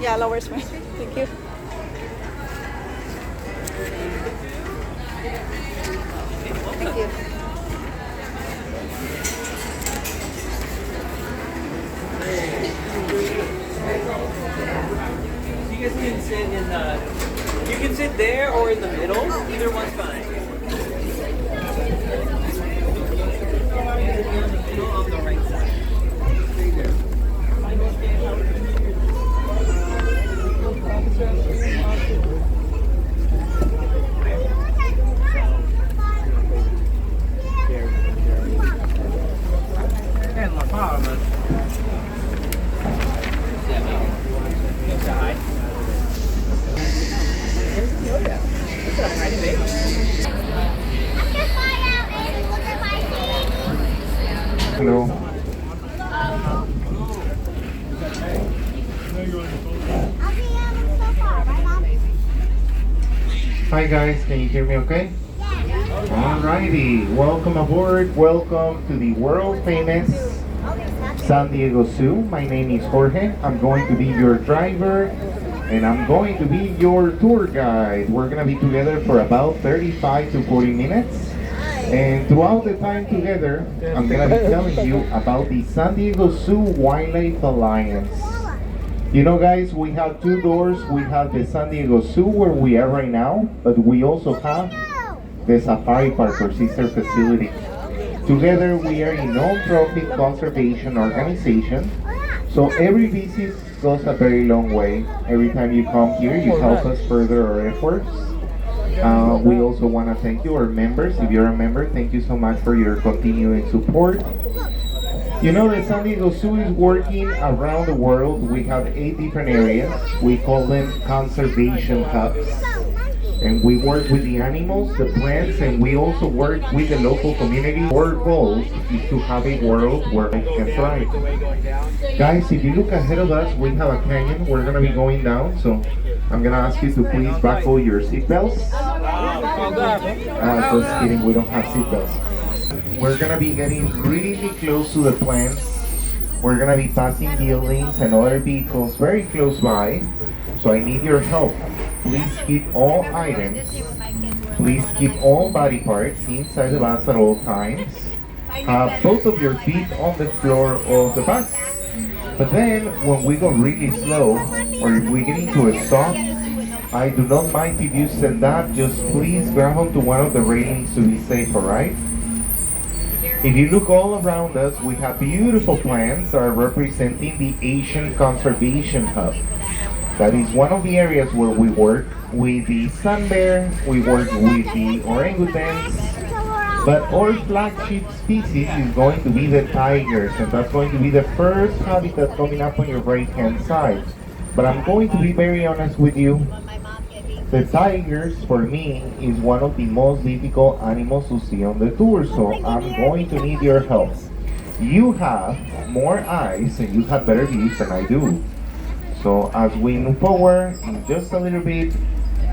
Yeah, lowers me. Thank you. Thank you. You guys can sit in the. You can sit there or in the middle. Either one's fine. On the right side. En la palma. Hello. Hi guys, can you hear me okay? Alrighty, welcome aboard. Welcome to the world famous San Diego Zoo. My name is Jorge. I'm going to be your driver and I'm going to be your tour guide. We're going to be together for about 35 to 40 minutes. And throughout the time together, I'm going to be telling you about the San Diego Zoo Wildlife Alliance. You know guys, we have two doors. We have the San Diego Zoo where we are right now, but we also have the Safari Park or sister facility. Together we are a non-profit conservation organization. So every visit goes a very long way. Every time you come here, you help us further our efforts. We also want to thank you, our members. If you're a member, thank you so much for your continuing support. You know, the San Diego Zoo is working around the world. We have 8 different areas. We call them conservation hubs. And we work with the animals, the plants, and we also work with the local community. Our goal is to have a world where life can thrive. Guys, if you look ahead of us, we have a canyon. We're going to be going down, so I'm going to ask you to please buckle your seatbelts. Just kidding, we don't have seatbelts. We're going to be getting really close to the plants. We're going to be passing buildings and other vehicles very close by. So I need your help. Please keep all items. Please keep all body parts inside the bus at all times. Have both of your feet on the floor of the bus. But then, when we go really slow, or if we get into a stop, I do not mind if you stand up. Just please grab onto one of the railings to be safe, alright? If you look all around us, we have beautiful plants that are representing the Asian Conservation Hub. That is one of the areas where we work with the sun bear, we work with the orangutans, but our flagship species is going to be the tigers, and that's going to be the first habitat coming up on your right hand side. But I'm going to be very honest with you, the tigers for me is one of the most difficult animals to see on the tour, so I'm going to need your help. You have more eyes and you have better views than I do. So as we move forward in just a little bit,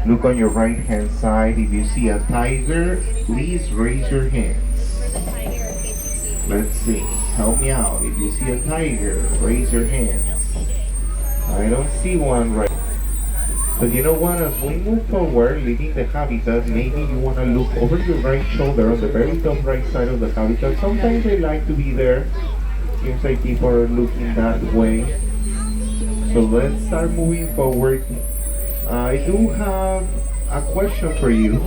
look on your right hand side. If you see a tiger, please raise your hands. Let's see, help me out. If you see a tiger, raise your hands. I don't see one right. But you know what, as we move forward, leaving the habitat, maybe you want to look over your right shoulder on the very top right side of the habitat. Sometimes they like to be there. Seems like people are looking that way. So let's start moving forward. I do have a question for you.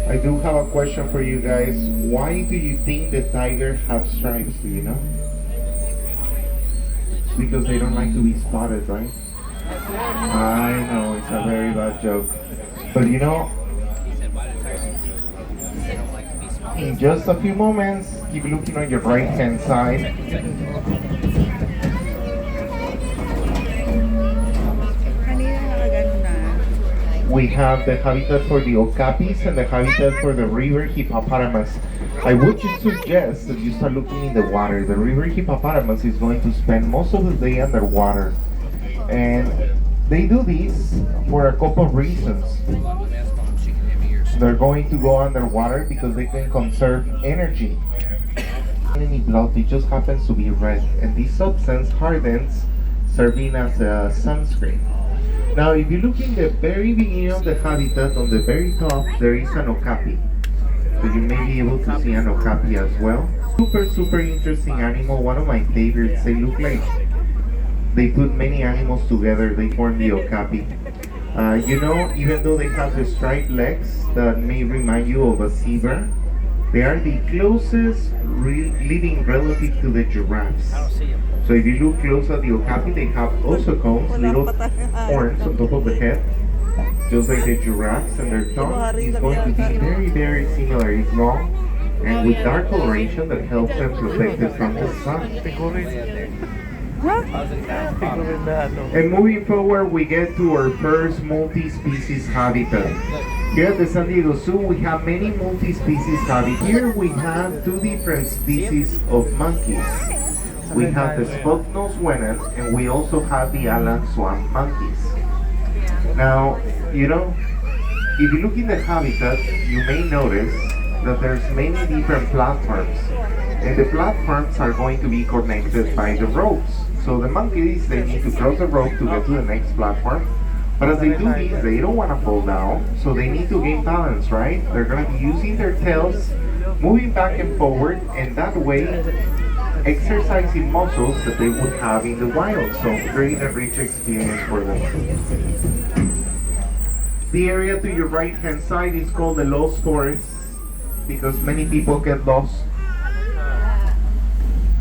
I do have a question for you guys. Why do you think the tigers have stripes? Do you know? It's because they don't like to be spotted, right? I know, it's a very bad joke. But you know, in just a few moments, keep looking on your right hand side. We have the habitat for the okapis and the habitat for the river hippopotamus. I would just suggest that you start looking in the water. The river hippopotamus is going to spend most of the day underwater. And They do this for a couple of reasons. They're going to go underwater because they can conserve energy. Any blood, it just happens to be red, and this substance hardens, serving as a sunscreen. Now, if you look in the very beginning of the habitat, on the very top, there is an okapi. So you may be able to see an okapi as well. Super interesting animal, one of my favorites. They look like they put many animals together, they form the okapi. You know, even though they have the striped legs that may remind you of a zebra, they are the closest living relative to the giraffes. So if you look close at the okapi, they have ossicones, little horns on top of the head, just like the giraffes, and their tongue is going to be very similar. It's long and with dark coloration that helps them protect it from the sun. And moving forward, we get to our first multi-species habitat. Here at the San Diego Zoo, we have many multi-species habitats. Here we have two different species of monkeys. We have the spot-nosed wenen, and we also have the Alan swamp monkeys. Now, you know, if you look in the habitat, you may notice that there's many different platforms. And the platforms are going to be connected by the ropes. So the monkeys, they need to cross the rope to get to the next platform. But as they do this, they don't want to fall down, so they need to gain balance, right? They're going to be using their tails, moving back and forward, and that way exercising muscles that they would have in the wild. So great and rich experience for them. The area to your right hand side is called the Lost Forest because many people get lost.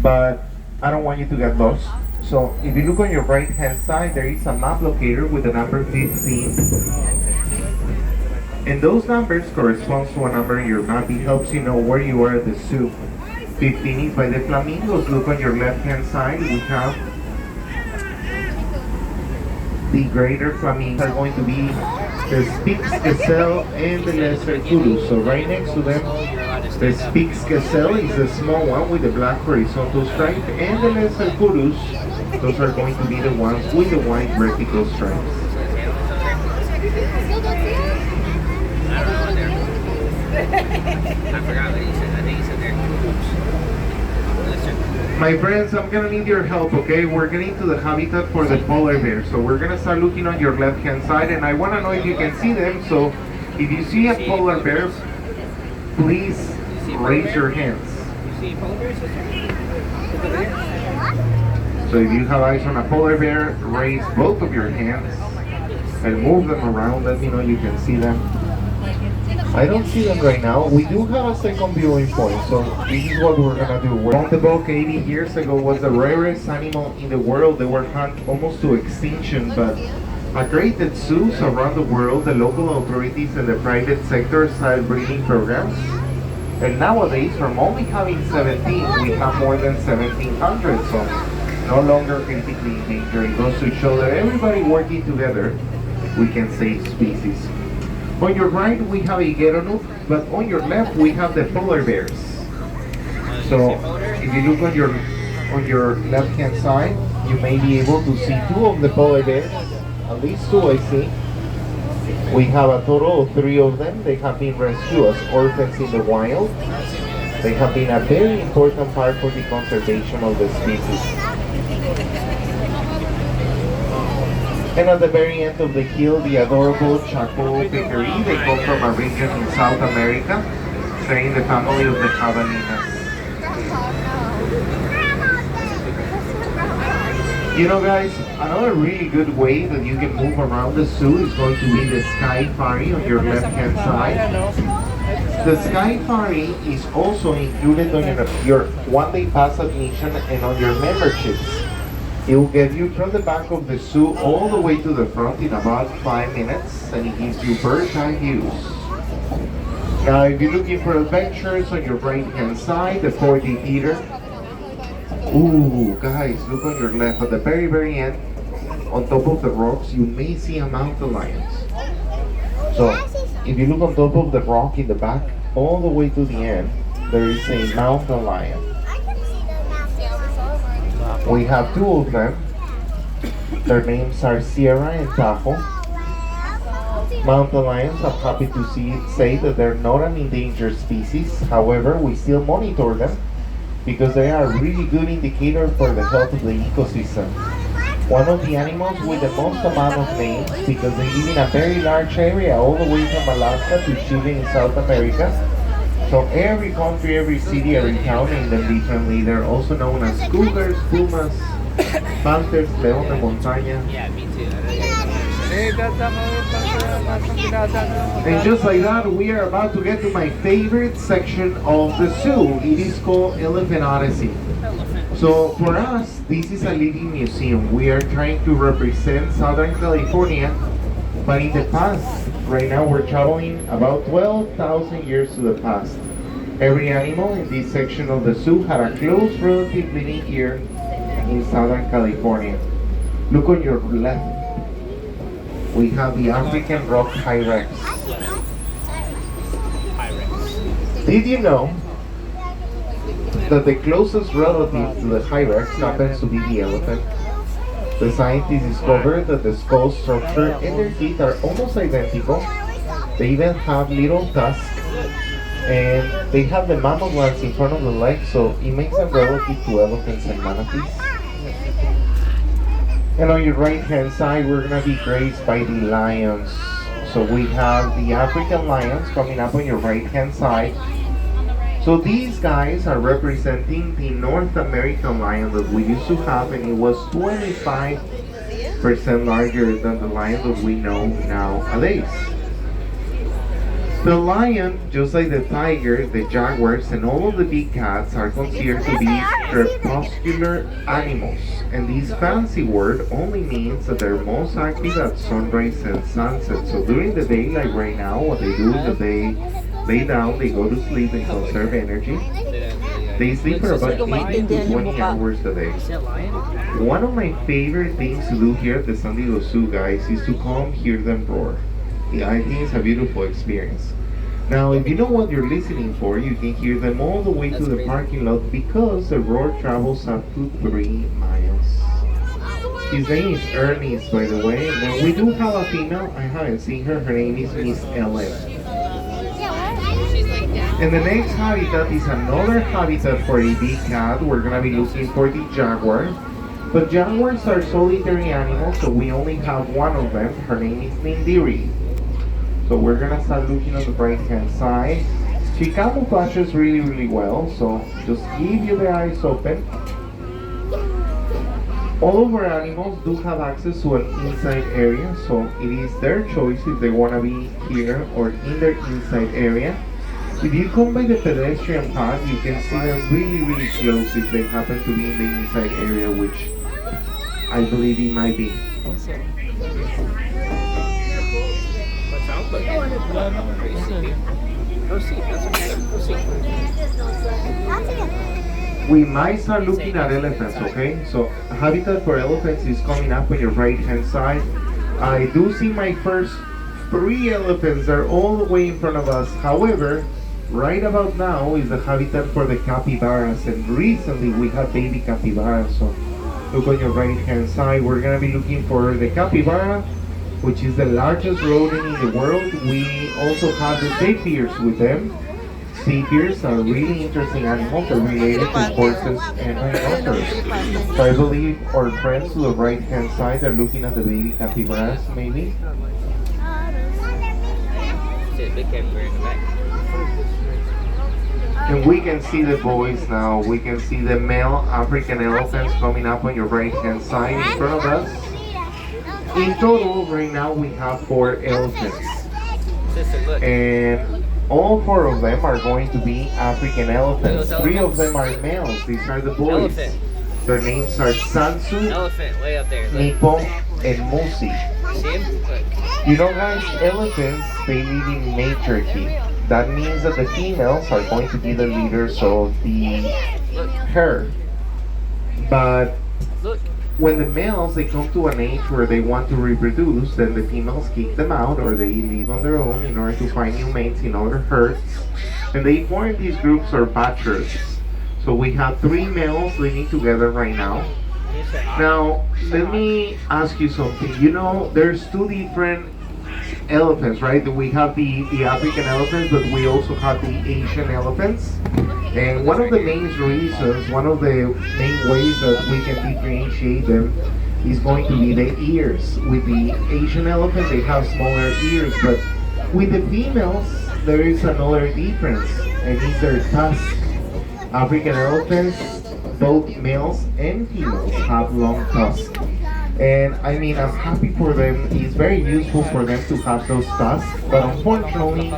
But I don't want you to get lost. So if you look on your right hand side, there is a map locator with the number 15. And those numbers correspond to a number in your map. It helps you know where you are at the zoo. 15 is by the flamingos. Look on your left hand side, we have the greater flamingos are going to be the Spix gazelle and the lesser kudu. So right next to them, the Spix gazelle is the small one with the black horizontal stripe, and the lesser kudus, those are going to be the ones with the white vertical stripes. My friends, I'm gonna need your help, okay? We're getting to the habitat for the polar bear. So we're gonna start looking on your left hand side, and I wanna know if you can see them. So if you see a polar bear, please raise your hands. So if you have eyes on a polar bear, raise both of your hands and move them around. Let me know you can see them. I don't see them right now. We do have a second viewing point, so this is what we're gonna do. The buck 80 years ago was the rarest animal in the world. They were hunted almost to extinction, but at graded zoos around the world, the local authorities and the private sector started breeding programs. And nowadays, from only having 17, we have more than 1,700, so no longer critically endangered. It goes to show that everybody working together, we can save species. On your right, we have a geronuk, but on your left, we have the polar bears. So, if you look on your left-hand side, you may be able to see two of the polar bears. At least two, I see. We have a total of 3 of them. They have been rescued as orphans in the wild. They have been a very important part for the conservation of the species. And at the very end of the hill, the adorable Chaco peccary. They come from a region in South America, sharing the family of the javelinas. You know guys, another really good way that you can move around the zoo is going to be the Skyfari on your left hand side. The Skyfari is also included on your one-day pass admission and on your memberships. It will get you from the back of the zoo all the way to the front in about 5 minutes, and it gives you bird's eye views. Now, if you're looking for adventures on your right-hand side, the 4D theater. Ooh, guys, look on your left. At the very end, on top of the rocks, you may see a mountain lion. So, if you look on top of the rock in the back, all the way to the end, there is a mountain lion. We have 2 of them. Their names are Sierra and Tahoe. Mountain lions, I'm happy to say that they're not an endangered species. However, we still monitor them because they are a really good indicator for the health of the ecosystem. One of the animals with the most amount of names because they live in a very large area all the way from Alaska to Chile in South America. So every country, every city, every town name them differently. They're also known as cougars, pumas, panthers, león de montaña. Yeah, me too. And just like that, we are about to get to my favorite section of the zoo. It is called Elephant Odyssey. So for us, this is a living museum. We are trying to represent Southern California, but in the past, right now we're traveling about 12,000 years to the past. Every animal in this section of the zoo had a close relative living here in Southern California. Look on your left. We have the African rock hyrax. Did you know that the closest relative to the hyrax happens to be the elephant? The scientists discovered that the skull structure and their teeth are almost identical. They even have little tusks, and they have the mammal glands in front of the legs, so it makes them relative to elephants and manatees. And on your right hand side, we're gonna be graced by the lions. So we have the African lions coming up on your right hand side. So these guys are representing the North American lion that we used to have, and it was 25% larger than the lion that we know nowadays. The lion, just like the tiger, the jaguars, and all of the big cats are considered to be crepuscular animals. And this fancy word only means that they're most active at sunrise and sunset. So during the day, like right now, what they do is that they lay down, they go to sleep and conserve energy. They sleep for about 18 to 20 hours a day. One of my favorite things to do here at the San Diego Zoo, guys, is to come hear them roar. Yeah, I think it's a beautiful experience. Now, if you know what you're listening for, you can hear them all the way to the parking lot because the roar travels up to 3 miles. His name is Ernest, by the way. And we do have a female. I haven't seen her. Her name is Miss Ellen. And the next habitat is another habitat for a big cat. We're going to be looking for the jaguar. But jaguars are solitary animals, so we only have one of them. Her name is Nindiri. So we're gonna start looking on the right hand side. She camouflages really well, so just keep your eyes open. All of our animals do have access to an inside area, so it is their choice if they wanna be here or in their inside area. If you come by the pedestrian path, you can see them really close if they happen to be in the inside area, which I believe it might be. We might start looking at elephants, okay? So habitat for elephants is coming up on your right hand side. I do see my first 3 elephants. They're all the way in front of us. However, right about now is the habitat for the capybaras, and recently we had baby capybaras. So look on your right hand side. We're gonna be looking for the capybara, which is the largest rodent in the world. We also have the tapirs with them. Tapirs are really interesting animals. They're related to horses and rhinoceros. So I believe our friends to the right hand side are looking at the baby capybaras, maybe. And we can see the boys now. We can see the male African elephants coming up on your right hand side in front of us. In total, right now we have 4 elephants. And all 4 of them are going to be African elephants. 3 of them are males. These are the boys. Their names are Sansu, Nipo, and Mosi. You know, guys, elephants, they live in matriarchy. That means that the females are going to be the leaders of the herd. But when the males, they come to an age where they want to reproduce, then the females kick them out or they leave on their own in order to find new mates in other herds. And they form these groups or batches. So we have 3 males living together right now. Now, let me ask you something. You know, there's two different elephants, right? We have the African elephants, but we also have the Asian elephants. And one of the main reasons, one of the main ways that we can differentiate them is going to be the ears. With the Asian elephant, they have smaller ears, but with the females, there is another difference, and it's their tusk. African elephants, both males and females, have long tusks. And I mean, I'm happy for them. It's very useful for them to have those tusks, but unfortunately,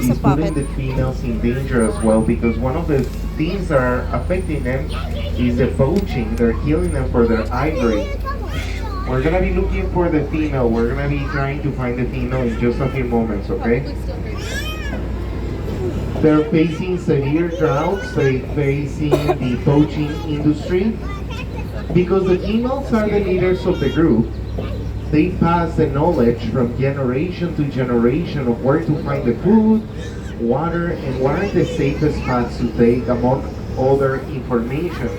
it's putting the females in danger as well, because one of the things that are affecting them is the poaching. They're killing them for their ivory. We're gonna be looking for the female. We're gonna be trying to find the female in just a few moments, okay? They're facing severe droughts. They're facing the poaching industry. Because the females are the leaders of the group, they pass the knowledge from generation to generation of where to find the food, water, and what are the safest paths to take, among other information.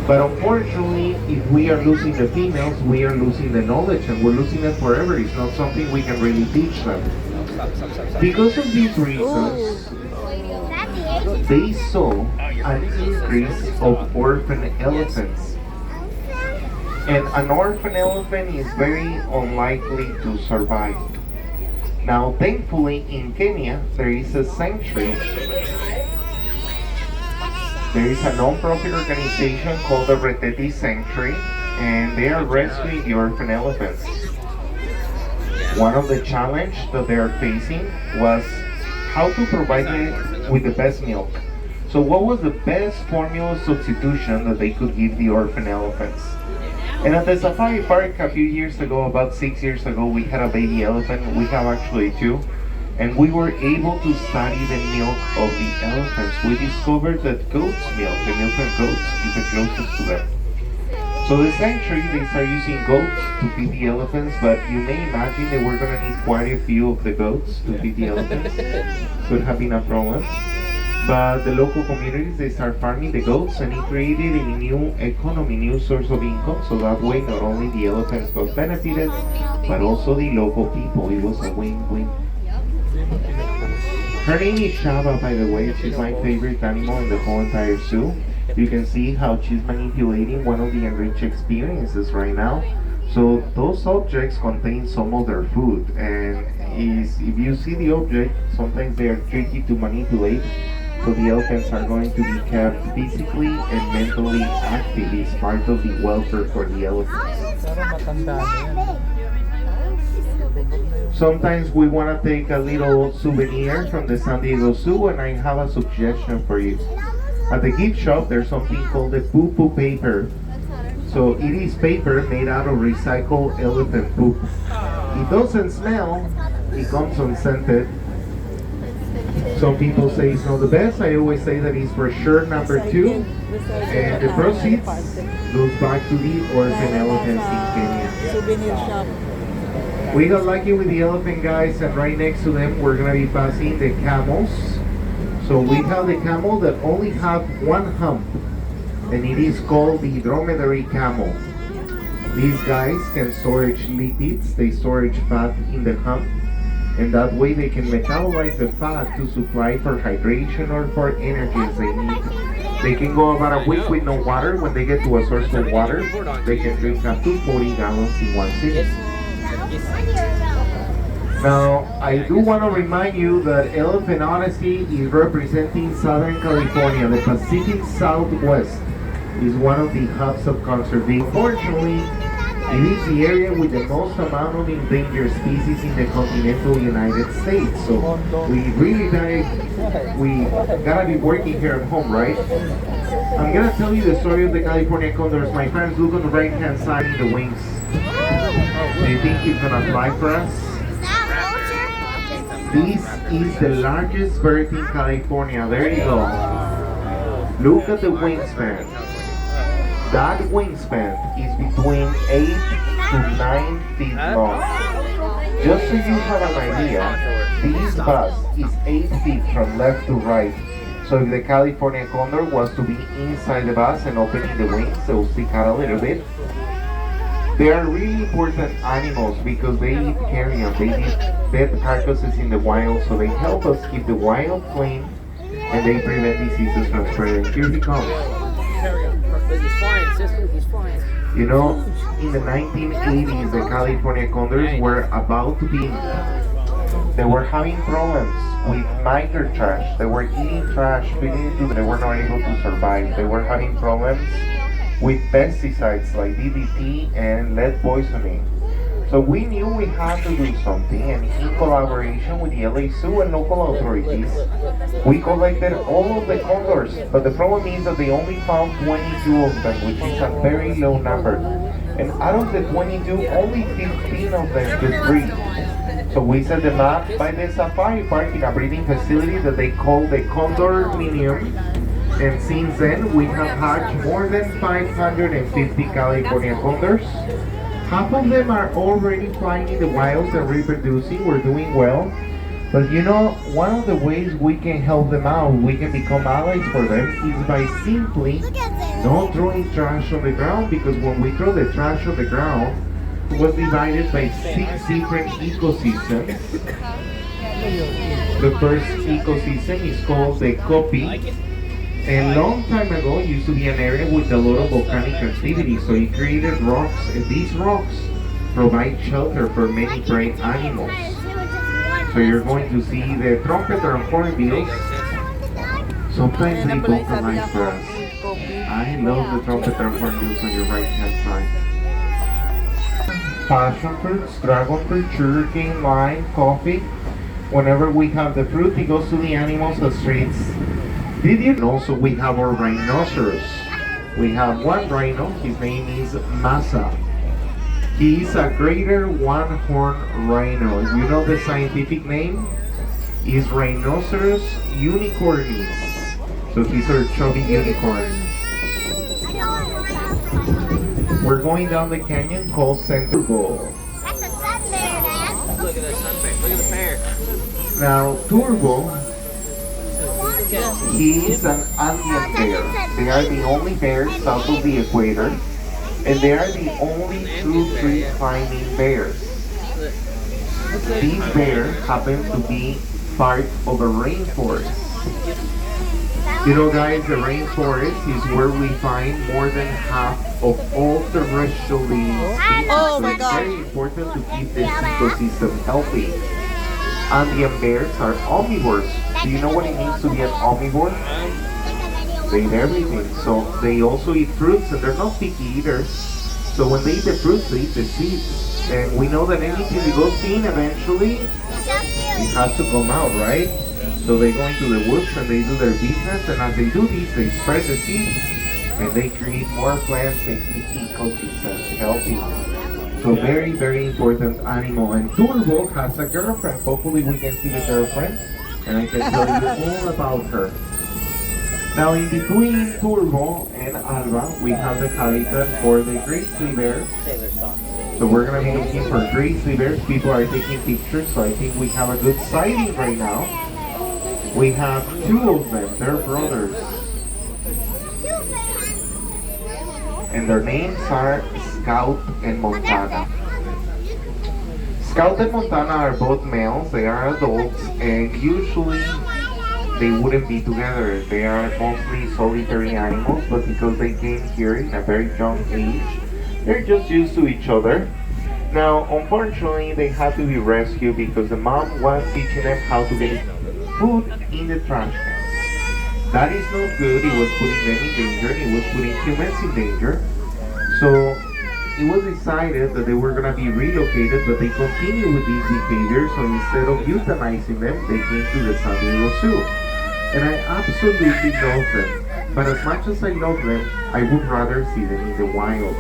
But unfortunately, if we are losing the females, we are losing the knowledge, and we're losing it forever. It's not something we can really teach them. Because of these reasons, they saw an increase of orphan elephants. And an orphan elephant is very unlikely to survive. Now, thankfully, in Kenya, there is a sanctuary. There is a non-profit organization called the Reteti Sanctuary, and they are rescuing the orphan elephants. One of the challenges that they are facing was how to provide them with the best milk. So what was the best formula substitution that they could give the orphan elephants? And at the safari park a few years ago, about 6 years ago, we had a baby elephant. We have actually two. And we were able to study the milk of the elephants. We discovered that goat's milk, the milk of goats, is the closest to them. So the sanctuary, they start using goats to feed the elephants, but you may imagine they were going to need quite a few of the goats to feed the elephants. Could have been a problem. But the local communities, they start farming the goats, and it created a new economy, new source of income. So that way, not only the elephants got benefited, but also the local people. It was a win-win. Her name is Shaba, by the way. She's my favorite animal in the whole entire zoo. You can see how she's manipulating one of the enriched experiences right now. So those objects contain some of their food, and if you see the object, sometimes they are tricky to manipulate. So the elephants are going to be kept physically and mentally active. It's part of the welfare for the elephants. Sometimes we want to take a little souvenir from the San Diego Zoo, and I have a suggestion for you. At the gift shop, there's something called the poo-poo paper. So it is paper made out of recycled elephant poop. It doesn't smell, it comes unscented. Some people say it's not the best. I always say that it's for sure number 2. And the proceeds goes back to the orphan elephants in Kenya. We got lucky with the elephant guys, and right next to them we're going to be passing the camels. So we have the camel that only have one hump, and it is called the dromedary camel. These guys can storage lipids, they storage fat in the hump, and that way they can metabolize the fat to supply for hydration or for energy as they need. They can go about a week with no water. When they get to a source of water, they can drink up to 40 gallons in one sitting. Now, I do want to remind you that Elephant Honesty is representing Southern California. The Pacific Southwest is one of the hubs of conservation. Unfortunately, it is the area with the most amount of endangered species in the continental United States. So we really gotta be working here at home, right? I'm gonna tell you the story of the California condors. My friends, look on the right hand side in the wings. Do you think it's gonna fly for us? This is the largest bird in California. There you go. Look at the wingspan. That wingspan is between 8 to 9 feet long. Just so you have an idea, this bus is 8 feet from left to right. So if the California condor was to be inside the bus and opening the wings, they'll stick out a little bit. They are really important animals because they eat carrion, they eat dead carcasses in the wild, so they help us keep the wild clean and they prevent diseases from spreading. Here he comes. He's flying, sister, he's flying. You know, in the 1980s, the California condors were about to be, they were having problems with nitrate trash. They were eating trash, feeding it to them. They were not able to survive. They were having problems with pesticides like DDT and lead poisoning. So we knew we had to do something, and in collaboration with the LA Zoo and local authorities, we collected all of the condors. But the problem is that they only found 22 of them, which is a very low number. And out of the 22, only 15 of them could breed. So we set them up by the safari park in a breeding facility that they call the Condominium. And since then, we have hatched more than 550 California condors. Half of them are already flying in the wilds and reproducing. We're doing well. But you know, one of the ways we can help them out, we can become allies for them, is by simply not throwing trash on the ground, because when we throw the trash on the ground, it was divided by 6 different ecosystems. The first ecosystem is called the Kopi. And a long time ago, it used to be an area with a lot of volcanic activity, so it created rocks, and these rocks provide shelter for many prey animals. So you're going to see the trumpeter and hornbills. Sometimes they vocalize for us. I love the trumpeter and hornbills on your right hand side. Passion fruits, dragon fruit, sugarcane, lime, coffee. Whenever we have the fruit, it goes to the animals as treats. Did you? And also we have our rhinoceros. We have one rhino, his name is Masa. He is a greater one-horn rhino. You know the scientific name? Is Rhinoceros unicornis. So he's our chubby unicorn. We're going down the canyon called Center Bowl. That's a sun bear, Dad. Look at that sunbear, look at the bear. Now, Turbo, he is an Andean bear. They are the only bears south of the equator, and they are the only true tree climbing bears. These bears happen to be part of a rainforest. You know, guys, the rainforest is where we find more than half of all terrestrial living species. Oh So my it's God. very important to keep this ecosystem healthy. Andean bears are omnivores. Do you know what it means to be an omnivore? They eat everything. So they also eat fruits, and they're not picky eaters. So when they eat the fruits, they eat the seeds. And we know that anything that goes in eventually, it has to come out, right? So they go into the woods and they do their business, and as they do this, they spread the seeds and they create more plants and keep ecosystems healthy. So very, very important animal. And Turbo has a girlfriend. Hopefully we can see the girlfriend, and I can tell you all about her. Now in between Turbo and Alba, we have the habitat for the grizzly bear. So we're going to be looking for grizzly bears. People are taking pictures, so I think we have a good sighting right now. We have 2 of them, they're brothers. And their names are Scout and Montana. Scout and Montana are both males, they are adults, and usually they wouldn't be together. They are mostly solitary animals, but because they came here in a very young age, they're just used to each other. Now, unfortunately, they had to be rescued because the mom was teaching them how to get food in the trash can. That is not good. It was putting them in danger. It was putting humans in danger. So it was decided that they were going to be relocated, but they continued with these behaviors. So instead of euthanizing them, they came to the San Diego Zoo. And I absolutely love them. But as much as I love them, I would rather see them in the wild.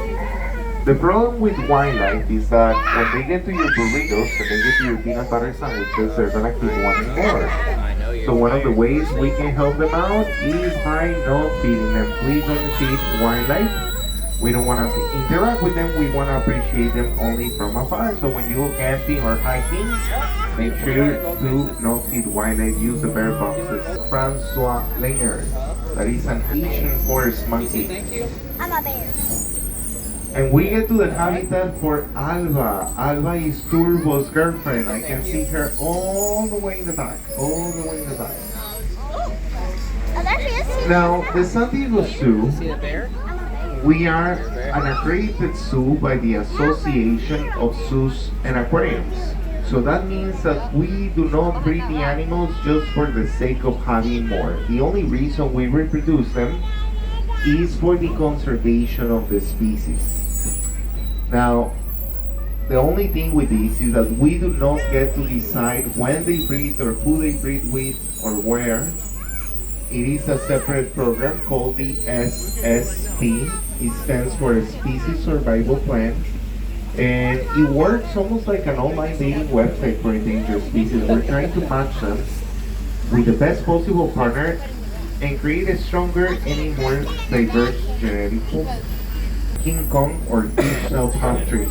The problem with wildlife is that when they get to your burritos and they get to your peanut butter sandwiches, they're gonna keep wanting more. So one of the ways we can help them out is by not feeding them. Please don't feed wildlife. We don't want to interact with them. We want to appreciate them only from afar. So when you go camping or hiking, Make sure to not feed wildlife, use the bear boxes. Francois Langer, that is an Asian forest monkey. Thank you. I'm a bear. And we get to the habitat for Alba. Alba is Turbo's girlfriend. I can see her all the way in the back, all the way in the back. Oh, there she is. Now, the San Diego Zoo, See the bear? we are an accredited zoo by the Association of Zoos and Aquariums. So that means that we do not breed the animals just for the sake of having more. The only reason we reproduce them is for the conservation of the species. Now, the only thing with this is that we do not get to decide when they breed or who they breed with or where. It is a separate program called the SSP. It stands for Species Survival Plan. And it works almost like an online dating website for endangered species. We're trying to match them with the best possible partner and create a stronger and a more diverse genetic pool. King Kong or King Self Factory,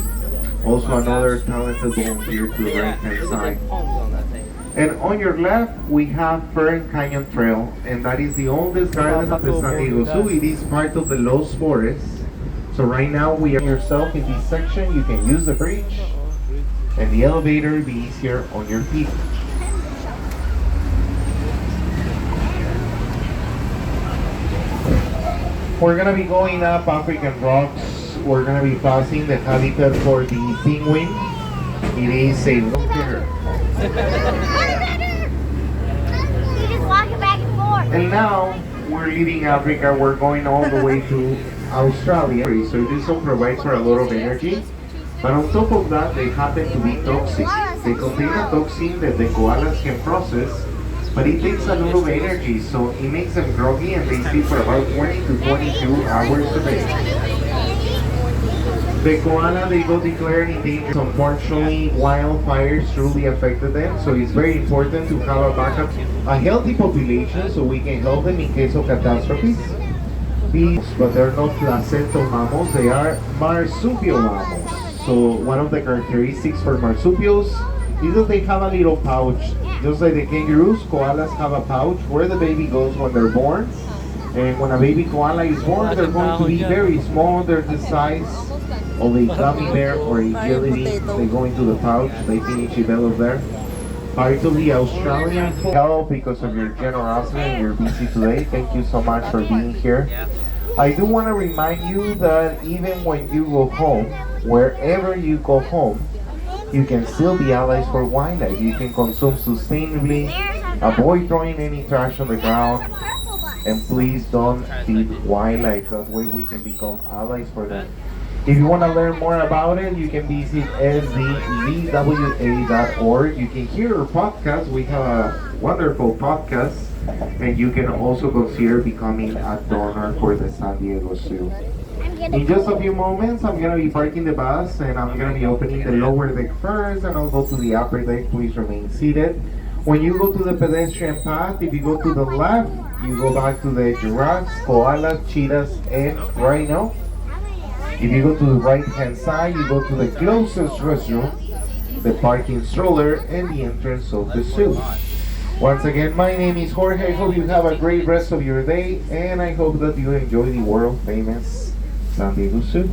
also another talented volunteer to the right hand Look at side. the poems on that thing. And on your left, we have Fern Canyon Trail, and that is the oldest garden of the San Diego Zoo. It is part of the Los Forests. So right now, we are yourself in this section. You can use the bridge, and the elevator will be easier on your feet. We're gonna be going up African Rocks. We're gonna be passing the habitat for the penguin. It is a look here. You just walking back and forth. And now we're leaving Africa, we're going all the way to Australia. So this one provides for a lot of energy. But on top of that, they happen to be toxic. They contain a toxin that the koalas can process, but it takes a lot of energy, so it makes them groggy and they sleep for about 20 to 22 hours a day. The koala, they got declared endangered. Unfortunately, wildfires truly affected them, so it's very important to have a backup, a healthy population, so we can help them in case of catastrophes. But they're not placental mammals, they are marsupial mammals. So one of the characteristics for marsupials is that they have a little pouch. Just like the kangaroos, koalas have a pouch where the baby goes when they're born. And when a baby koala is born, they're going to be very small. They're the size of a gummy bear or a jelly bean. They go into the pouch, they finish develop there. Part of the Australian help because of your generosity and your busy today. Thank you so much for being here. I do want to remind you that even when you go home, wherever you go home, you can still be allies for wildlife. You can consume sustainably, avoid throwing any trash on the ground, and please don't feed wildlife. That way we can become allies for them. If you want to learn more about it, you can visit sdvwa.org. You can hear our podcast. We have a wonderful podcast. And you can also consider becoming a donor for the San Diego Zoo. In just a few moments, I'm going to be parking the bus and I'm going to be opening the lower deck first and I'll go to the upper deck. Please remain seated. When you go to the pedestrian path, if you go to the left, you go back to the giraffes, koalas, cheetahs, and rhino. If you go to the right hand side, you go to the closest restroom, the parking stroller, and the entrance of the zoo. Once again, my name is Jorge. I hope you have a great rest of your day, and I hope that you enjoy the world famous San Diego Zoo.